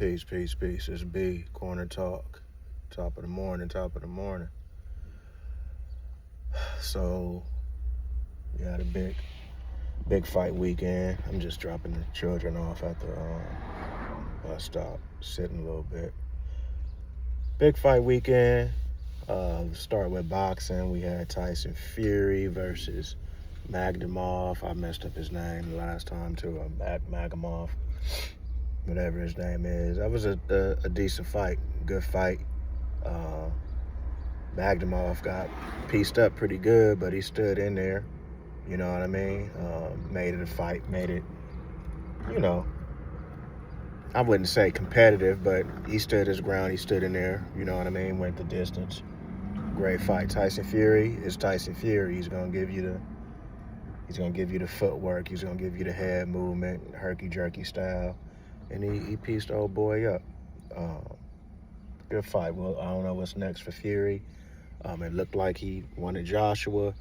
Peace, peace, peace. It's B, Corner Talk. Top of the morning, top of the morning. So, we had a big fight weekend. I'm just dropping the children off at the bus stop, sitting a little bit. Big fight weekend. Start with boxing. We had Tyson Fury versus Magdamov. I messed up his name the last time too. Magomov, whatever his name is. That was a decent fight, good fight. Uh, Magdamov got pieced up pretty good, but he stood in there. You know what I mean? Made it a fight. Made it, you know, I wouldn't say competitive, but he stood his ground. He stood in there. You know what I mean? Went the distance. Great fight. Tyson Fury is Tyson Fury. He's gonna give you the footwork. He's gonna give you the head movement, herky jerky style, and he pieced the old boy up. Um, Good fight. Well, I don't know what's next for Fury. It looked like he wanted Joshua.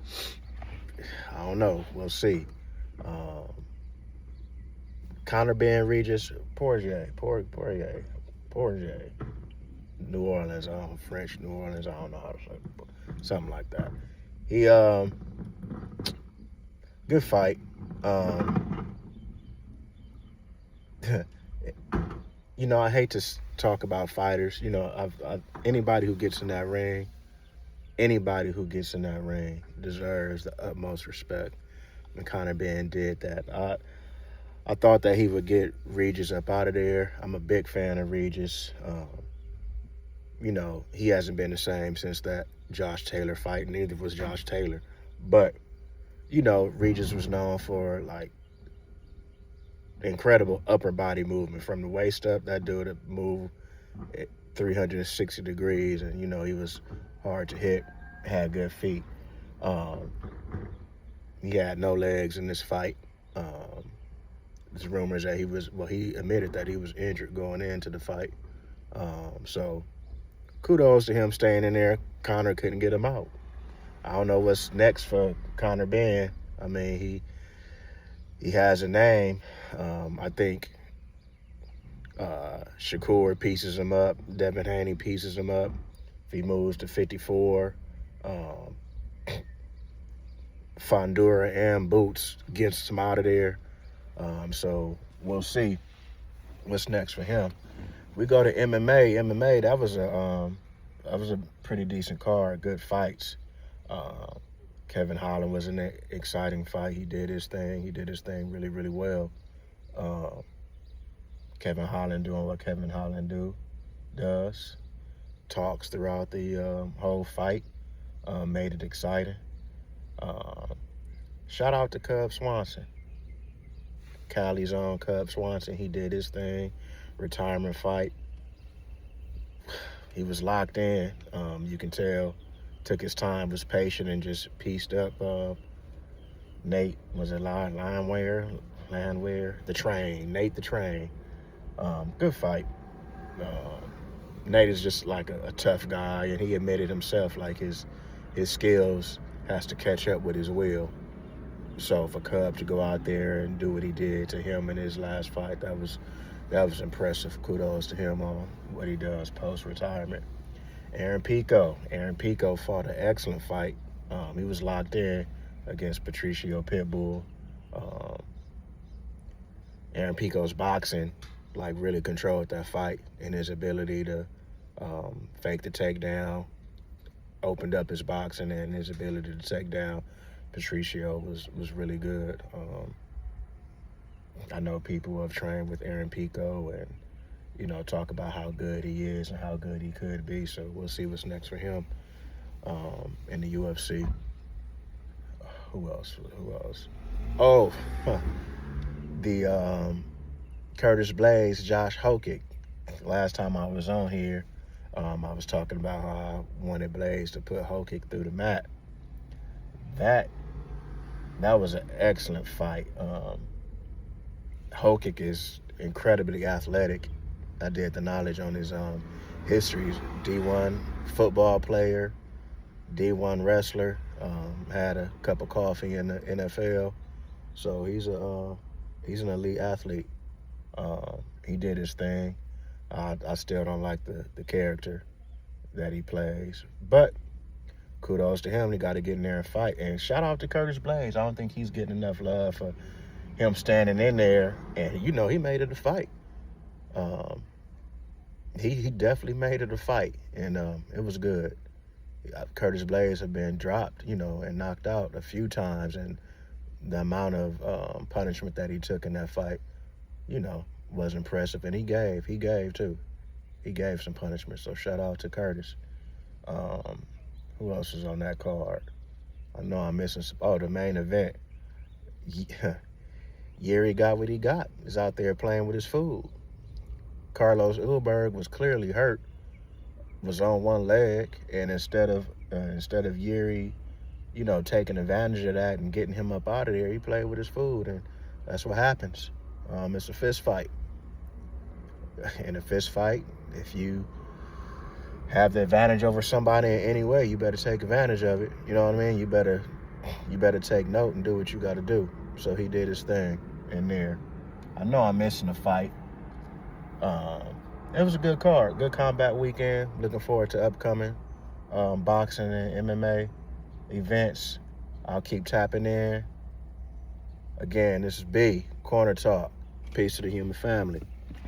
I don't know. We'll see. Um, Conor Ben Regis, Poirier. New Orleans, French New Orleans, I don't know how to say it, but something like that. He, good fight. Um, I hate to talk about fighters. Anybody who gets in that ring deserves the utmost respect. And Conor Ben did that. I thought that he would get Regis up out of there. I'm a big fan of Regis. He hasn't been the same since that Josh Taylor fight. Neither was Josh Taylor. But, Regis was known for, like, incredible upper body movement from the waist up. That dude would move at 360 degrees, and, he was hard to hit, had good feet. Um, he had no legs in this fight. There's rumors that he admitted that he was injured going into the fight. So kudos to him staying in there. Conor couldn't get him out. I don't know what's next for Conor Ben. I mean, he has a name. I think Shakur pieces him up. Devin Haney pieces him up. If he moves to 54, Fondura and Boots gets him out of there. So we'll see what's next for him. We go to MMA. MMA, that was a pretty decent card. Good fights. Kevin Holland was in an exciting fight. He did his thing. He did his thing really, really well. Kevin Holland doing what Kevin Holland does. Talks throughout the whole fight. Made it exciting. Shout out to Cub Swanson. Cali's own Cub Swanson. He did his thing. Retirement fight. He was locked in. You can tell. Took his time, was patient, and just pieced up Nate. Was it Landwehr? The Train. Nate the Train. Good fight. Nate is just like a tough guy, and he admitted himself like his skills has to catch up with his will. So for Cub to go out there and do what he did to him in his last fight, that was impressive. Kudos to him on what he does post-retirement. Aaron Pico fought an excellent fight. He was locked in against Patricio Pitbull. Aaron Pico's boxing really controlled that fight, and his ability to fake the takedown opened up his boxing, and his ability to take down Patricio was really good. I know people who have trained with Aaron Pico and, talk about how good he is and how good he could be. So we'll see what's next for him in the UFC. Who else? Oh, the Curtis Blaze, Josh Hokic. Last time I was on here, I was talking about how I wanted Blaze to put Hokic through the mat. That was an excellent fight. Hokic is incredibly athletic. I did the knowledge on his history. D1 football player, D1 wrestler, had a cup of coffee in the NFL. So he's an elite athlete. He did his thing. I still don't like the character that he plays. But kudos to him. He got to get in there and fight. And shout out to Curtis Blades. I don't think he's getting enough love for him standing in there. And, you know, he made it a fight. He definitely made it a fight. And it was good. Curtis Blades had been dropped, you know, and knocked out a few times. And the amount of punishment that he took in that fight, you know, was impressive. And he gave too. He gave some punishment. So shout out to Curtis. Who else is on that card? I know I'm missing some. Oh, the main event. Yuri got what he got. He's out there playing with his food. Carlos Ulberg was clearly hurt, was on one leg, and instead of Yuri, you know, taking advantage of that and getting him up out of there, he played with his food, and that's what happens. It's a fist fight. In a fist fight, if you have the advantage over somebody in any way, you better take advantage of it. You know what I mean? You better take note and do what you got to do. So he did his thing in there. I know I'm missing a fight. It was a good card, good combat weekend. Looking forward to upcoming boxing and MMA events. I'll keep tapping in. Again, this is B, Corner Talk. Peace to the human family.